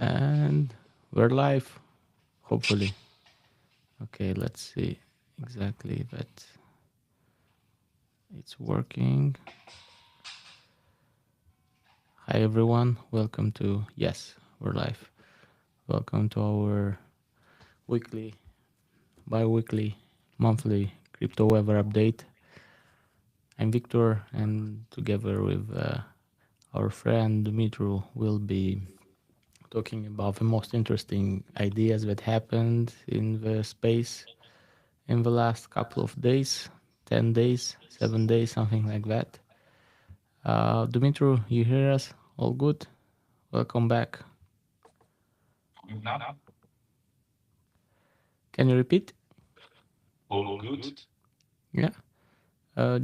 And we're live, hopefully. Okay, let's see exactly that it's working. Hi everyone, welcome to, yes, we're live. Welcome to our weekly, bi-weekly, monthly crypto weather update. I'm Victor, and together with our friend Dumitru, we'll be talking about the most interesting ideas that happened in the space in the last couple of days, 10 days, 7 days, something like that. Dumitru, you hear us? All good? Welcome back. Can you repeat? All good. Yeah.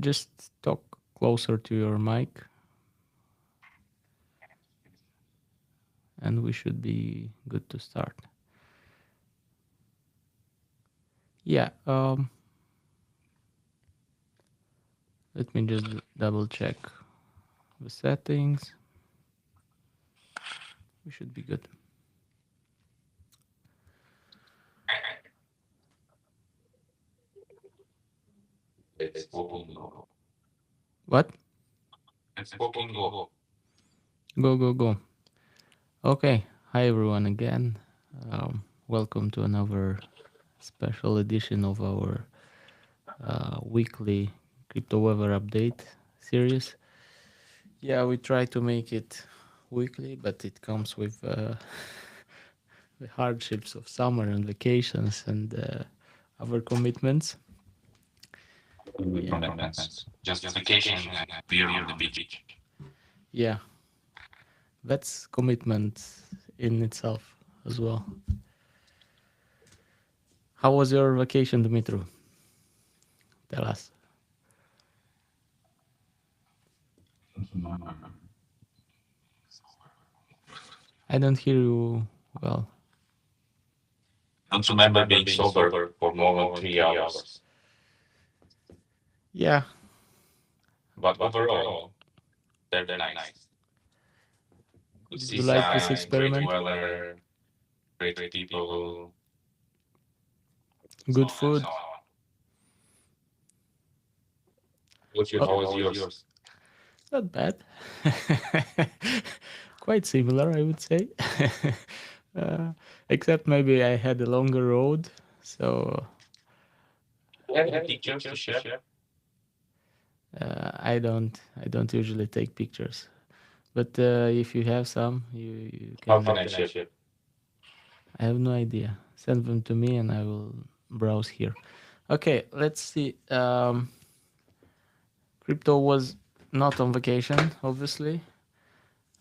Just talk closer to your mic and we should be good to start. Yeah. Let me just double check the settings. We should be good. It's working. Go. What? It's working. Go. Go. Okay. Hi, everyone, again. Welcome to another special edition of our weekly crypto weather update series. Yeah, we try to make it weekly, but it comes with the hardships of summer and vacations and other commitments. Commitments. Just vacation and beer on the beach. Yeah, that's commitment in itself as well. How was your vacation, Dumitru? Tell us. I don't hear you well. Don't remember being sober for more than 3 hours. Yeah. But overall, very nice. Good Did you like this seaside, great experiment? weather, great people, Good so on and food? so on. What's your, Oh, how was yours? not bad. Quite similar, I would say. uh, except maybe I had a longer road, so Do you have any pictures to share? I don't usually take pictures. But if you have some, you How can. can I share? I have no idea. Send them to me, and I will browse here. Okay, let's see. Crypto was not on vacation, obviously,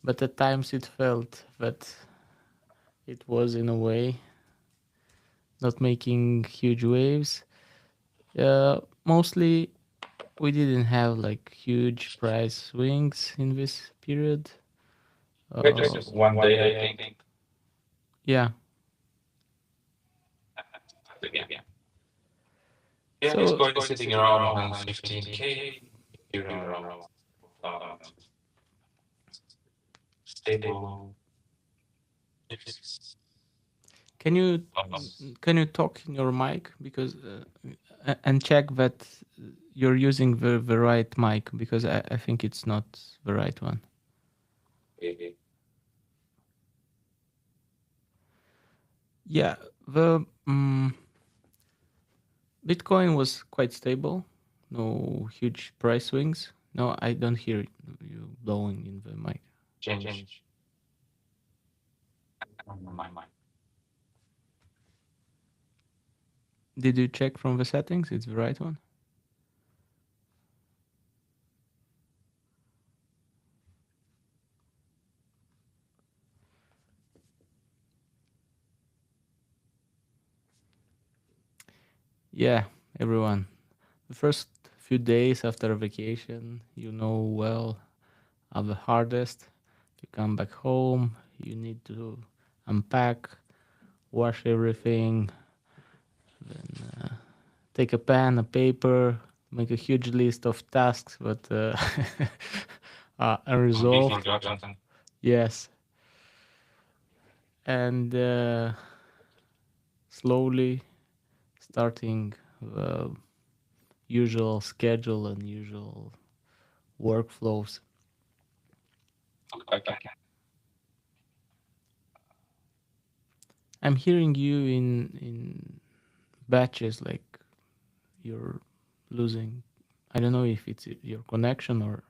but at times it felt that it was in a way not making huge waves. Mostly we didn't have like huge price swings in this period. Just one day, I think. Yeah. Again. Yeah, So Bitcoin is sitting around 115K. Euro around stable. can you Almost. can you talk in your mic because and check that you're using the right mic because I think it's not the right one. Yeah, the Bitcoin was quite stable, no huge price swings. No, I don't hear you blowing in the mic. Change my mind. Did you check from the settings? It's the right one. Yeah, everyone. The first few days after vacation, you know well, are the hardest. You come back home, you need to unpack, wash everything, then take a pen, a paper, make a huge list of tasks that are Will be unresolved. forgotten. Yes. and slowly starting usual schedule and usual workflows. Okay. I'm hearing you in batches, like you're losing. I don't know if it's your connection or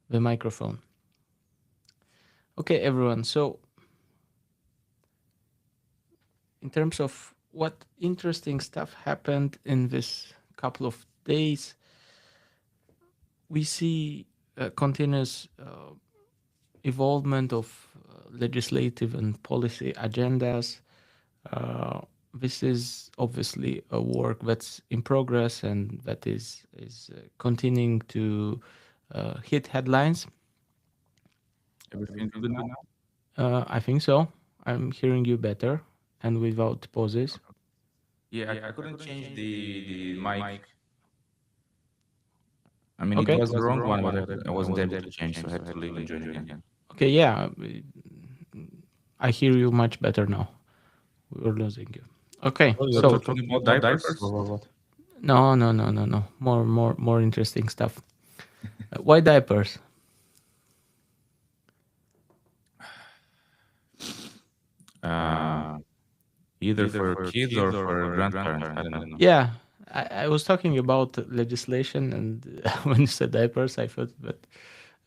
the microphone. Okay, everyone. So, in terms of what interesting stuff happened in this couple of days, we see a continuous evolvement of legislative and policy agendas. Uh, this is obviously a work that's in progress and that is continuing to hit headlines. Everything's good now? I think so. I'm hearing you better and without pauses. Yeah, I couldn't change the mic. I mean, it Okay. was the wrong one, but I wasn't able to change, so I had to leave and join again. Okay. Yeah. I hear you much better now. We're losing you. Okay. Oh, you're So talking about diapers or what? no, no, no, no, no. More interesting stuff. Why diapers? Uh, Either for kids or for grandparents. I don't know. Yeah, I was talking about legislation, and when you said diapers, I thought that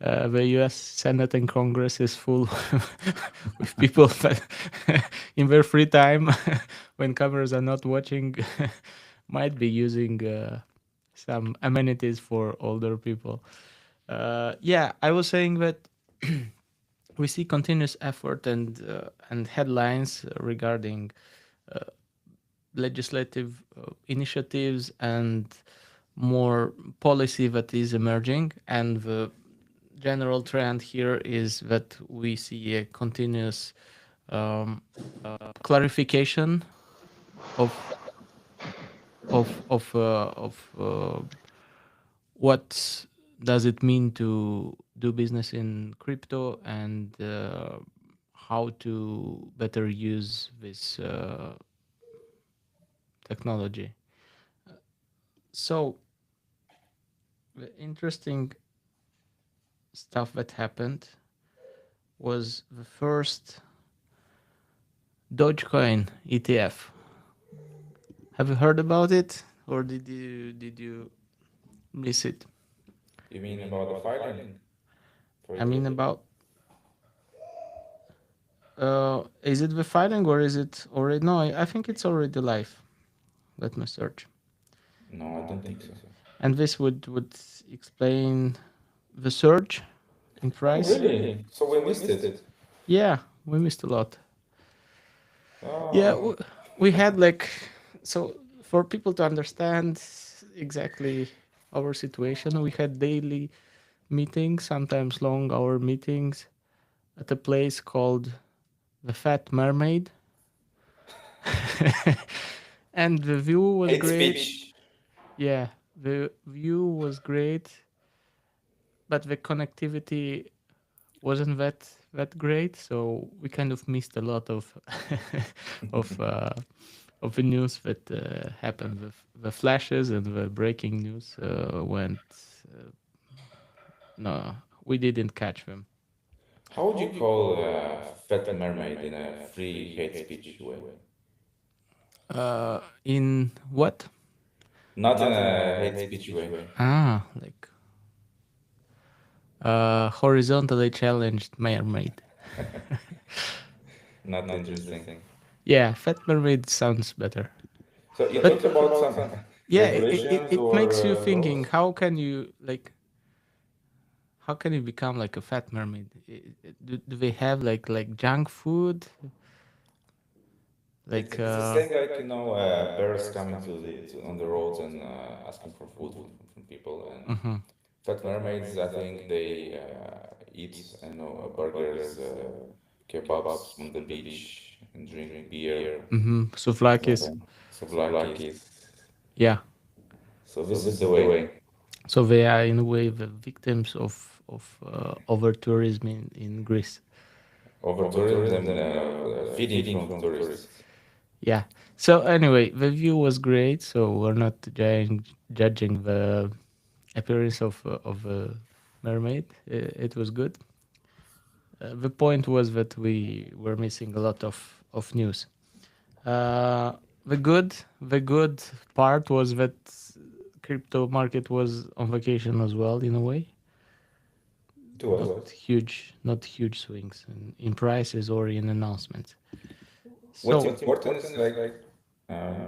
the U.S. Senate and Congress is full with people that in their free time, when cameras are not watching, might be using some amenities for older people. Yeah, I was saying that we see continuous effort and headlines regarding legislative initiatives and more policy that is emerging, and the general trend here is that we see a continuous clarification of what does it mean to do business in crypto and how to better use this technology. So the interesting stuff that happened was the first Dogecoin ETF. Have you heard about it, or did you miss it? You mean about the filing for I mean ETF? about is it the filing or is it already? No, I think it's already live. Let me search. No, I don't think so. And this would explain the surge in Oh, price. really? So we missed it. Yeah, we missed a lot. Yeah, Oh, we had like, so for people to understand exactly our situation, we had daily meetings, sometimes long hour meetings, at a place called the Fat Mermaid. And the view was hate great. speech. Yeah, the view was great, but the connectivity wasn't that great, so we kind of missed a lot of of of the news that happened. The flashes and the breaking news went. Uh, no, we didn't catch them. How would you call Fat Mermaid in a free hate speech way? In what? Not in a hate speech way. Like horizontally challenged mermaid. Not interesting. Yeah, fat mermaid sounds better. So you talked about some Yeah, regulations it or makes you thinking. laws? How can you become like a fat mermaid? Do they have like junk food? Like It's the same like bears coming on the roads and asking for food from people, and mhm, fat mermaids, I think they eat, I know, burgers, kebabs on the beach and drink beer, souvlakis. souvlakis. Yeah. So this is the way. So they are in a way the victims over tourism in Greece. Over tourism, feeding from tourists. Yeah. So anyway, the view was great. So we're not judging the appearance of a mermaid. It was good. The point was that we were missing a lot of news. Uh, the good part was that crypto market was on vacation as well in a way. It was. Not huge swings in prices or in announcements. What's So important is like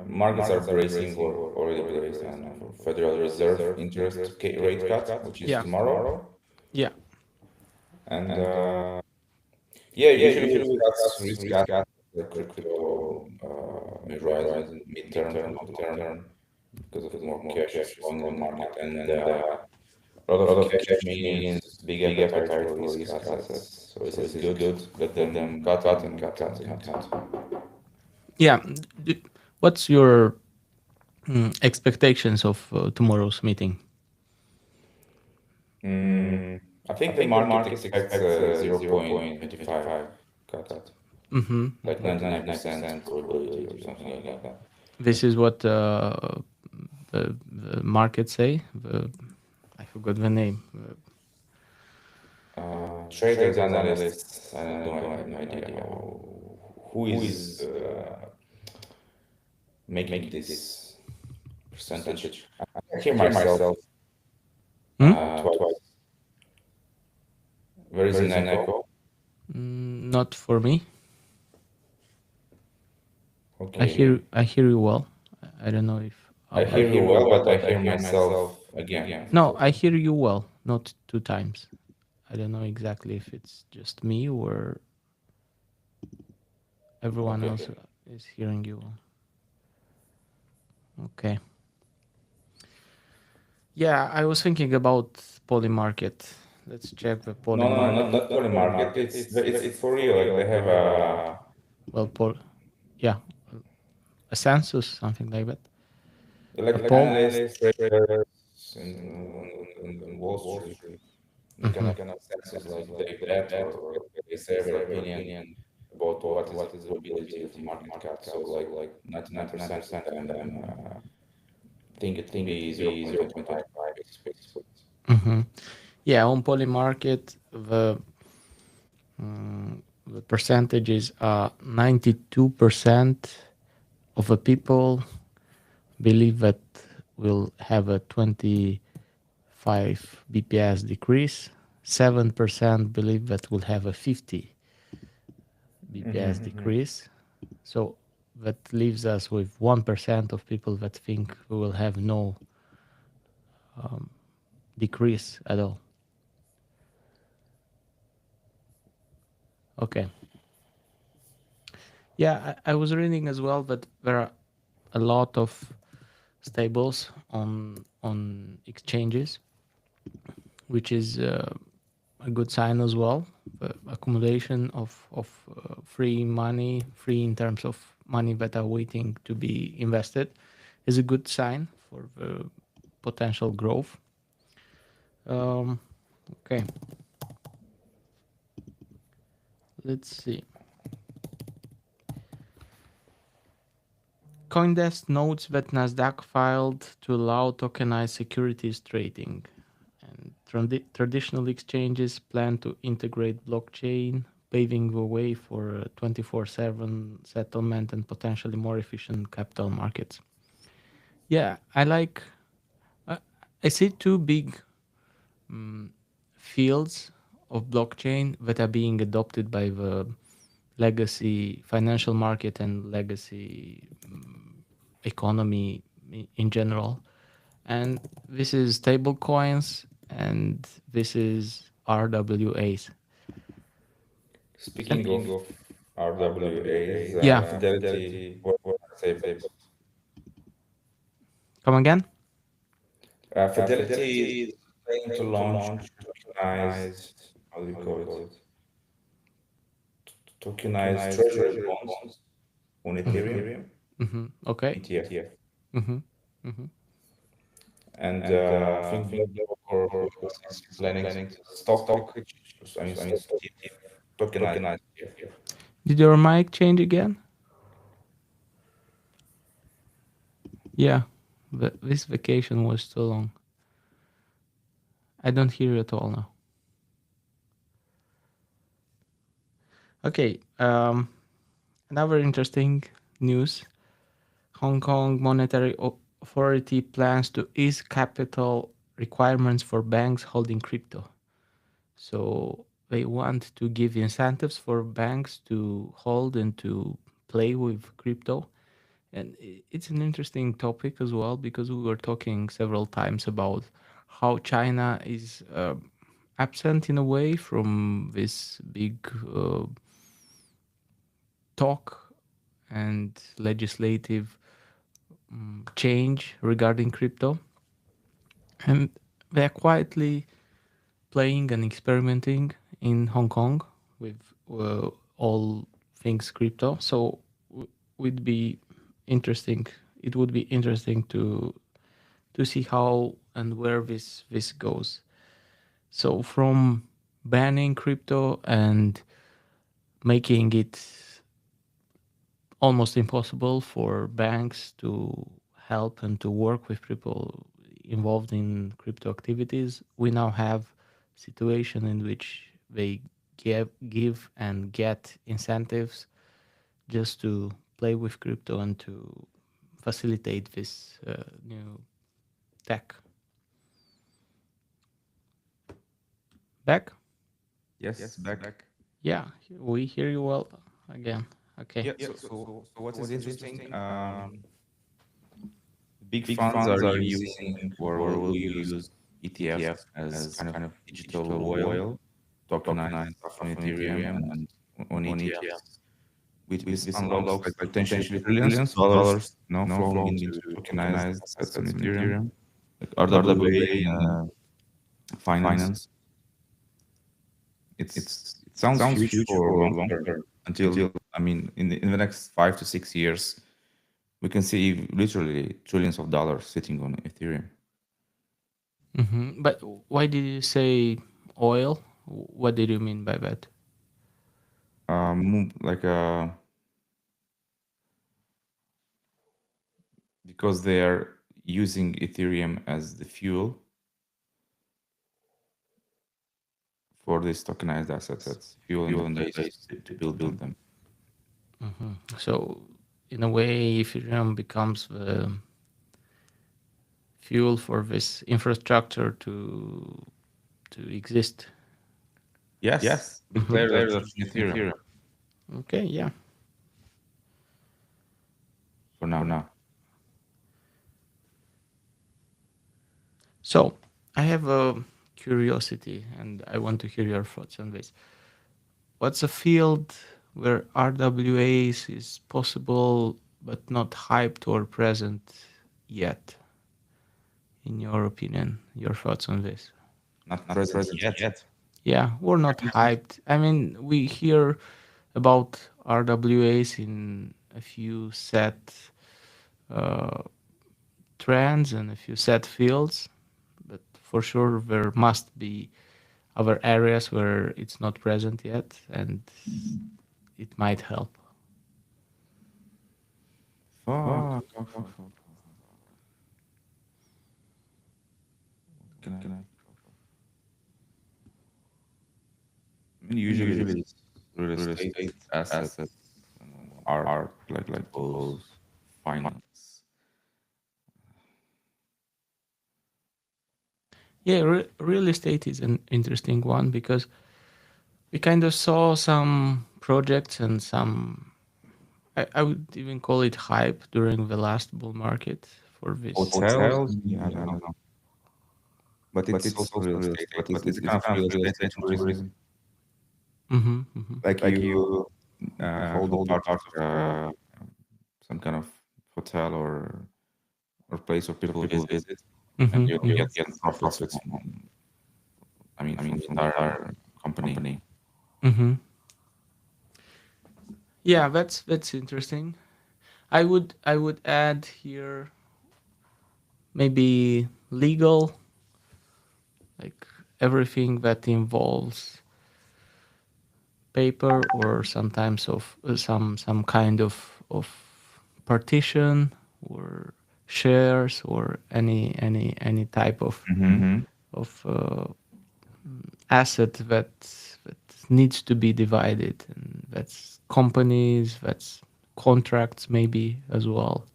markets are bracing or already braced, I don't know, for Federal Reserve rate cut, which is yeah, tomorrow. yeah, And yeah, usually with cuts, risk assets like crypto may rise in midterm to long term because of more cash flowing in the market. And a lot of cash means big appetite for risk assets. So it's good. Let them cut and cut and cut. yeah. What's your expectations of tomorrow's meeting? I think the market expects a 0.25 cut, Mm-hmm. like 99% probability or something like that. This is what the market say. I forgot the name. Traders, analysts, I don't know, I have no idea who is making this percentage. I hear myself twice. There is an echo. Not for me. Okay. I hear you well. I don't know if I hear you well, but I hear myself again. no, I hear you well, not two times. I don't know exactly if it's just me or everyone Okay. else is hearing you well. Okay. Yeah, I was thinking about poly market. Let's check the poly No, market. not poly market. It's for real. Like they have a Well, yeah, a census, something like that. A like poll. analysts, traders in Wall Street. They kind of consensus like they bet or they say their opinion about what is the probability of the market cut. So like 99% of them think it will be 0.25 basis points. Mm-hmm. Yeah, on poly market, the percentages are 92% of the people believe that we'll have a 25 bps decrease. 7% believe that we'll have a 50 bps decrease. So that leaves us with 1% of people that think we will have no decrease at all. Okay. Yeah, I was reading as well that there are a lot of stables on exchanges, which is a good sign as well. The accumulation of free money, free in terms of money that are waiting to be invested, is a good sign for the potential growth. Okay, let's see. CoinDesk notes that Nasdaq filed to allow tokenized securities trading, and traditional exchanges plan to integrate blockchain, paving the way for 24/7 settlement and potentially more efficient capital markets. Yeah, I I see two big fields of blockchain that are being adopted by the legacy financial market and legacy economy in general. And this is stable coins and this is RWAs. Speaking of RWAs, Yeah. Fidelity, what say about Come again? Fidelity is planning to launch tokenized, how do you call it? Tokenized treasury bonds on Ethereum Okay. ETF. Mm-hmm. Mm-hmm. And I think the for us is planning the stock exchange. I mean, stock tokenized ETF. Did your mic change again? Yeah, but this vacation was too long. I don't hear you at all now. Okay, another interesting news. Hong Kong Monetary Authority plans to ease capital requirements for banks holding crypto. So they want to give incentives for banks to hold and to play with crypto. And it's an interesting topic as well because we were talking several times about how China is absent in a way from this big talk and legislative change regarding crypto. And they're quietly playing and experimenting in Hong Kong with all things crypto. So would be interesting. It would be interesting to see how and where this goes. So from banning crypto and making it almost impossible for banks to help and to work with people involved in crypto activities, we now have situation in which they give and get incentives just to play with crypto and to facilitate this new tech. Back? Yes, back. Yeah, we hear you well again. Okay. Yeah. So what is interesting? Big funds are using or will use ETFs as kind of digital oil, tokenized stuff on Ethereum and on ETFs. This unlocks like potentially trillions of dollars, flowing into tokenized assets on Ethereum, like RWA and finance. It sounds huge for long term until I mean in the next 5 to 6 years we can see literally trillions of dollars sitting on Ethereum. But why did you say oil? What did you mean by that? Like because they are using Ethereum as the fuel for these tokenized assets, fuel and foundations to build them. So, in a way, Ethereum becomes the fuel for this infrastructure to exist. Yes, big players are choosing Ethereum Okay, yeah. for now. So, I have a curiosity, and I want to hear your thoughts on this. What's a field where RWAs is possible but not hyped or present yet? In your opinion, your thoughts on this? Not present yet. Yeah, we're not hyped. I mean, we hear about RWAs in a few set uh, trends and a few set fields, but for sure there must be other areas where it's not present yet, and it might help. Fuck. Can I? I mean, usually it's real estate assets, art, like those finance. Yeah, real estate is an interesting one because we kind of saw some projects and some, I would even call it hype during the last bull market for this. Hotels? Yeah, I don't know. But it's also real estate. But it's kind of real estate and tourism. Mm-hmm, mm-hmm. Like you hold a part of some kind of hotel or place where people visit, and Mm-hmm, you mm-hmm. get profits from, I mean, from the entire company. Mm-hmm. Yeah, that's interesting. I would add here maybe legal, like everything that involves paper or sometimes of some kind of partition or shares or any type of asset that needs to be divided, and that's companies, that's contracts maybe as well.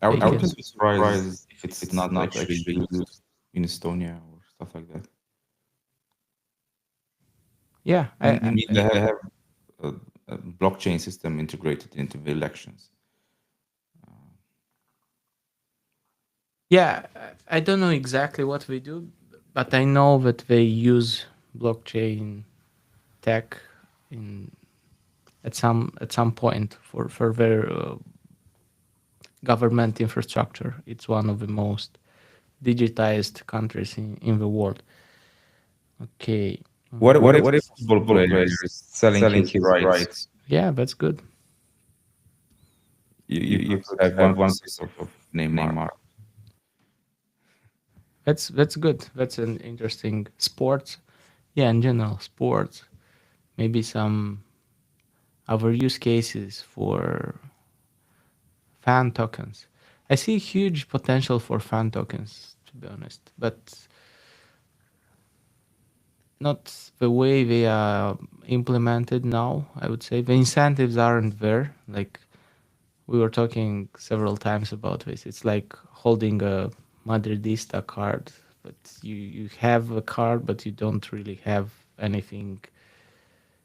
I They can. wouldn't be surprised if it's not actually used in Estonia or stuff like that. Yeah, I mean, they have a, a blockchain system integrated into the elections. yeah, I don't know exactly what they do, but I know that they use blockchain tech in at some point for their government infrastructure. It's one of the most digitized countries in the world. Okay. What if football player is selling his rights? Yeah, that's good. You could have 1% of Neymar. That's good. That's an interesting sports. Yeah, in general, sports. Maybe some other use cases for fan tokens. I see huge potential for fan tokens, to be honest, but not the way they are implemented now. I would say the incentives aren't there. Like we were talking several times about this. It's like holding a Madridista card, but you have a card, but you don't really have anything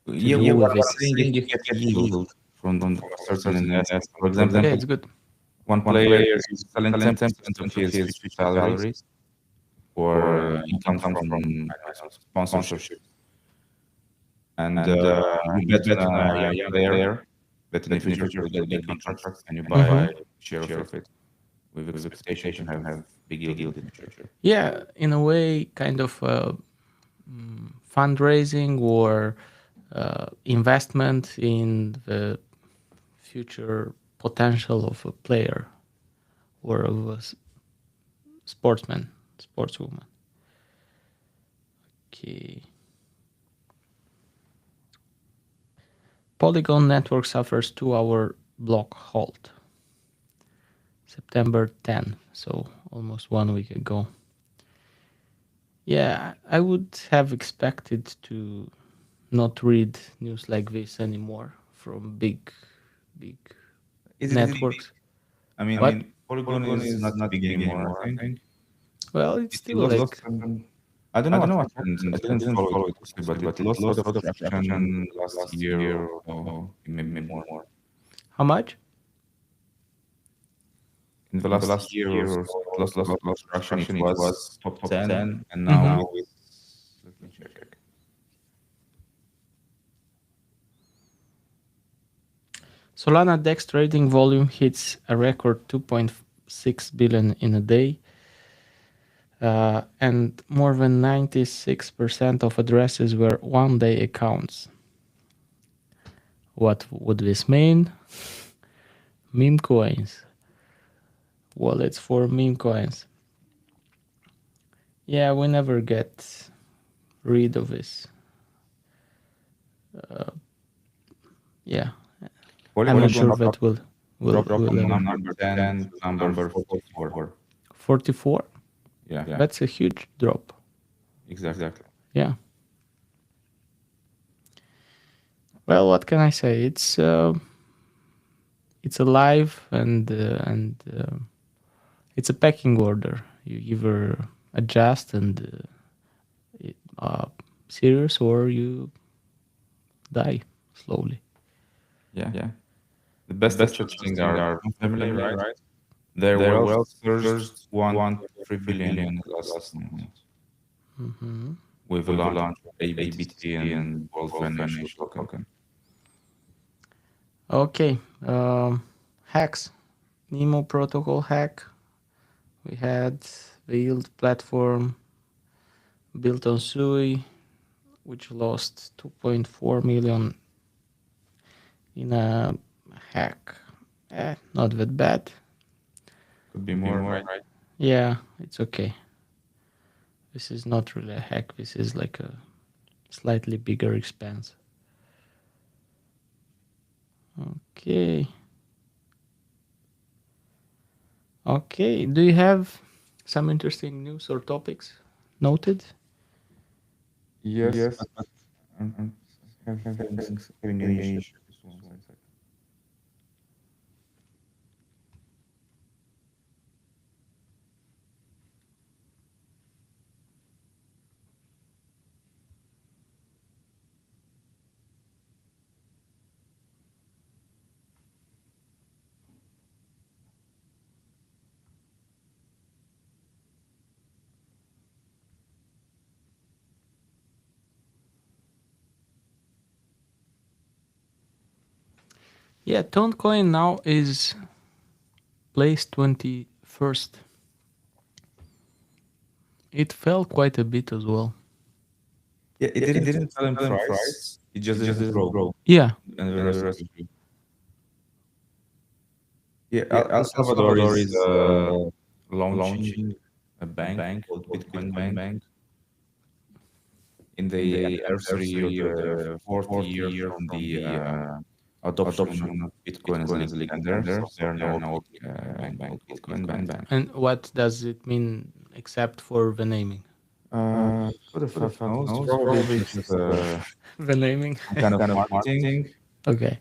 to Yeah, do yeah, with but it. I'm saying if you get yield from a certain investment. For example, Yeah, it's good. one player is selling 10% of his future salary or income from I don't know, sponsorship, and you bet on a young player that in the future will get big contracts, and you buy a share of it with expectation to have big yield in the future. Yeah, in a way, kind of fundraising or investment in the future potential of a player or of a sportsman, sportswoman. Okay. Polygon network suffers 2-hour block halt. September 10th, so almost 1 week ago. Yeah, I would have expected to not read news like this anymore from big Is it big? networks. I What? mean, Polygon is not big anymore. I think Well, it's it still lost like some. I don't know what happened. I didn't follow it closely, but it lost a lot of traction last year or so, maybe more. how much? In the last year or so, it lost a lot of traction. It was top 10, and now it's, let me check. Solana DEX trading volume hits a record 2.6 billion in a day, and more than 96% of addresses were one-day accounts. What would this mean? Meme coins. Wallets for meme coins. Yeah, we never get rid of this. Yeah, I'm not sure Polygon that will dropped from ever. number 10 to number 44. 44. Yeah, That's a huge drop. exactly. Yeah. Well, what can I say? It's alive and it's a pecking order. You either adjust and serious, or you die slowly. Yeah. The best of such thing are family, right? Their wealth surged 1.3 billion in the last month with the launch of ABT and World Financial Token. Okay. Hacks. Nemo protocol hack. We had the yield platform built on Sui, which lost 2.4 million in a hack. Not that bad. Could be more, right? Yeah, it's okay. This is not really a hack. This is like a slightly bigger expense. Okay. Okay. Do you have some interesting news or topics noted? Yes, but I'm having an issue. Just one second. Yeah, Tone Coin now is placed 21st. It fell quite a bit as well. Yeah, it didn't fell in price. It just didn't grow. Yeah. And the rest of you. Yeah, El Salvador is launching a bank called Bitcoin Bank in the anniversary of the fourth year from the adoption of Bitcoin as legal tender. So they are now opening a bank called Bitcoin Bank. And what does it mean except for the naming? Who the fuck knows? Probably just The naming? some kind of marketing, Okay.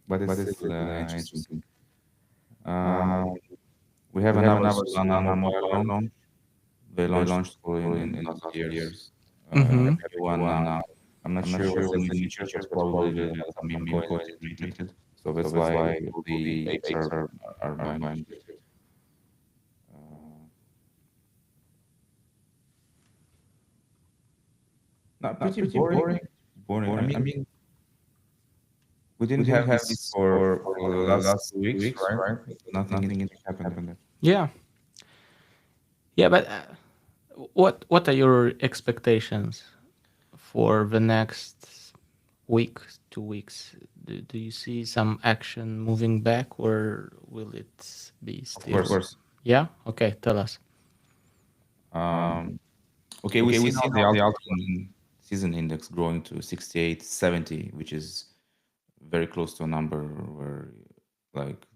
but it's still interesting. Um, we have another Solana mobile launch. They launched in last years. Mm-hmm. Everyone now, I'm not sure what's the new features, but probably there's some meme coins integrated. So that's why all the apes are buying it. Uh, Not pretty boring. Boring. I mean, we didn't have this for the last 2 weeks, right? Nothing interesting happened there. Yeah. Yeah, but what are your expectations for the next week, 2 weeks? Do you see some action moving back, or will it be Of still? course. Yeah. Okay. Tell us. Um, okay, we see now the altcoin season index growing to 68, 70, which is very close to a number where, like,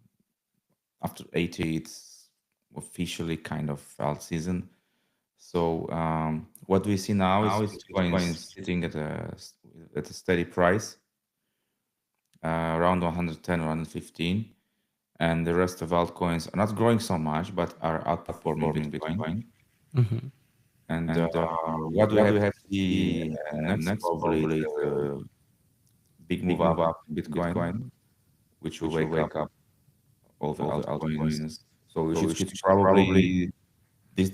after 80, it's officially kind of alt season. So what we see now is Bitcoin is sitting at a steady price, around 110, 115, and the rest of altcoins are not growing so much, but are outperforming Bitcoin. Mm-hmm. And what we have to see next probably is a big move up in Bitcoin, which will wake up all the altcoins. So we should probably this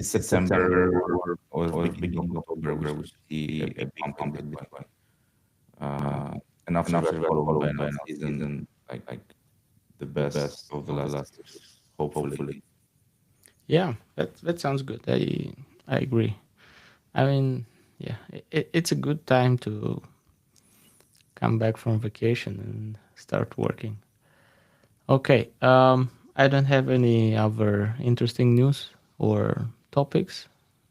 September or the beginning of October, we should see a big pump in Bitcoin. Uh, and after that, followed by another season, like the best of the last years, hopefully. Yeah, that sounds good. I agree. I mean, yeah, it's a good time to come back from vacation and start working. Okay. I don't have any other interesting news or topics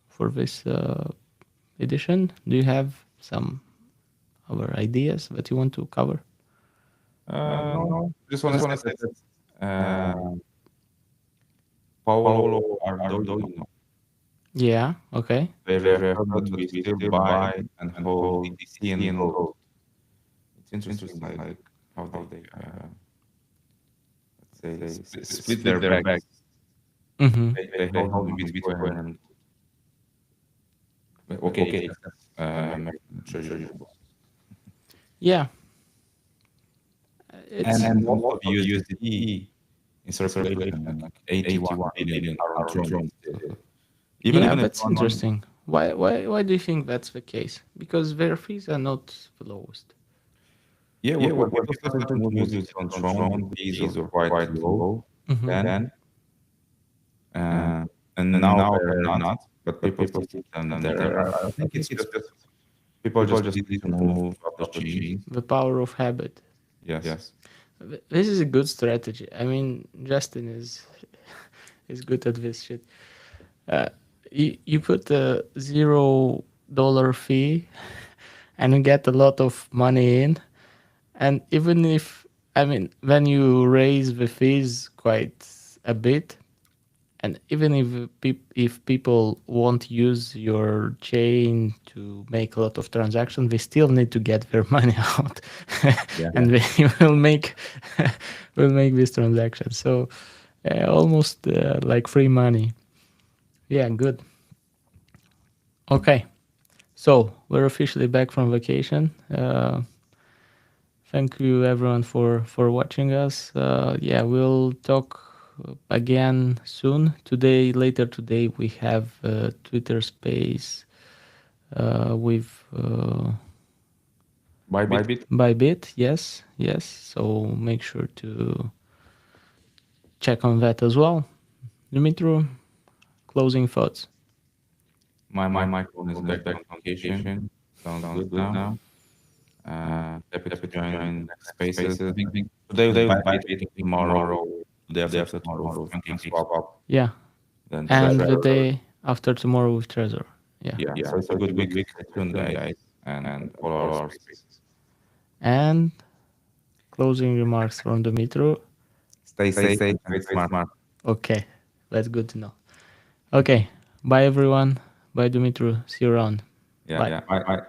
for this edition. Do you have some other ideas that you want to cover? No, just want to say that Paulo Ardoino, Yeah. Okay. they heard that we still buy and hold BTC and gold. It's interesting, like how they let's say split their bags. Mm-hmm. They hold only Bitcoin and okay, American treasury bonds. Yeah. And most of USDT in circulation, like 81 billion are on Tron still. Yeah, Even if that's interesting. Why do you think that's the case? Because their fees are not the lowest. yeah, when people started to move USDT on Tron, the fees were quite low Mm-hmm. then, uh, and now they're not. But people still keep them there. I think it's just people just easy to move to other chains. The power of habit. Yes. This is a good strategy. I mean, Justin is good at this shit. Uh, you put a $0 fee and you get a lot of money in, and even if, I mean, when you raise the fees quite a bit, and even if people won't use your chain to make a lot of transactions, they still need to get their money out, Yeah. and they will make this transaction. So almost like free money. Yeah, good. Okay, so we're officially back from vacation. Thank you everyone for watching us. Yeah, we'll talk again soon. Later today, we have Twitter Space with Bybit. Bybit. Yes, yes. So make sure to check on that as well. Dimitru, closing thoughts. My microphone is back on vacation. Sounds good now. Happy to join next spaces. I think today was Bybit, tomorrow, the day after tomorrow, Franking Swap, Yeah, then and the Trezor. day after tomorrow with Trezor. Yeah. Yeah, so it's a good week. Stay tuned, guys, and follow our spaces. And closing remarks from Dimitru. Stay safe and trade smart. Okay, that's good to know. Okay, bye everyone. Bye Dimitru. See you around. Yeah, Bye. yeah. Bye.